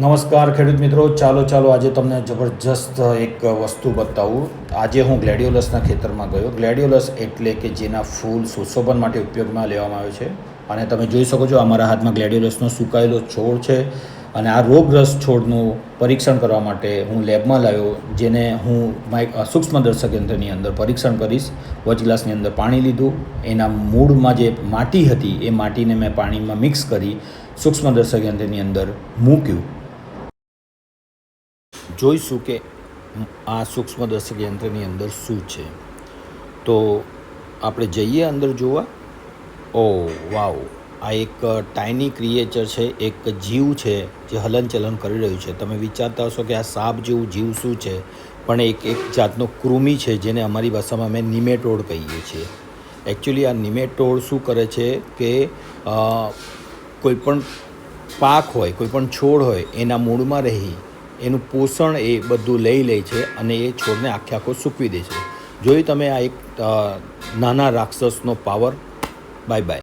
નમસ્કાર ખેડૂત મિત્રો, ચાલો આજે તમને જબરજસ્ત એક વસ્તુ બતાવું. આજે હું ગ્લેડિયોલસના ખેતરમાં ગયો. ગ્લેડિયોલસ એટલે કે જેના ફૂલ સુશોભન માટે ઉપયોગમાં લેવામાં આવે છે. અને તમે જોઈ શકો છો અમારા હાથમાં ગ્લેડિયોલસનો સુકાયેલો છોડ છે. અને આ રોગગ્રસ્ત છોડનું પરીક્ષણ કરવા માટે હું લેબમાં લાવ્યો, જેને હું સૂક્ષ્મદર્શક યંત્રની અંદર પરીક્ષણ કરીશ. વચગ્લાસની અંદર પાણી લીધું, એના મૂળમાં જે માટી હતી એ માટીને મેં પાણીમાં મિક્સ કરી સૂક્ષ્મદર્શક યંત્રની અંદર મૂક્યું. જોઈશું કે આ સૂક્ષ્મદર્શક યંત્રની અંદર શું છે. તો આપણે જઈએ અંદર જોવા. ઓ વાવ, આ એક ટાઇની ક્રિએચર છે, એક જીવ છે જે હલનચલન કરી રહ્યું છે. તમે વિચારતા હશો કે આ સાપ જેવું જીવ શું છે, પણ એક જાતનો કૃમિ છે જેને અમારી ભાષામાં અમે નિમેટોડ કહીએ છીએ. એકચ્યુઅલી આ નિમેટોડ શું કરે છે કે કોઈપણ પાક હોય, કોઈપણ છોડ હોય, એના મૂળમાં રહી એનું પોષણ એ બધું લઈ લે છે અને એ છોડને આખો સૂકવી દે છે. જોયું તમે આ એક નાના રાક્ષસનો પાવર. Bye bye.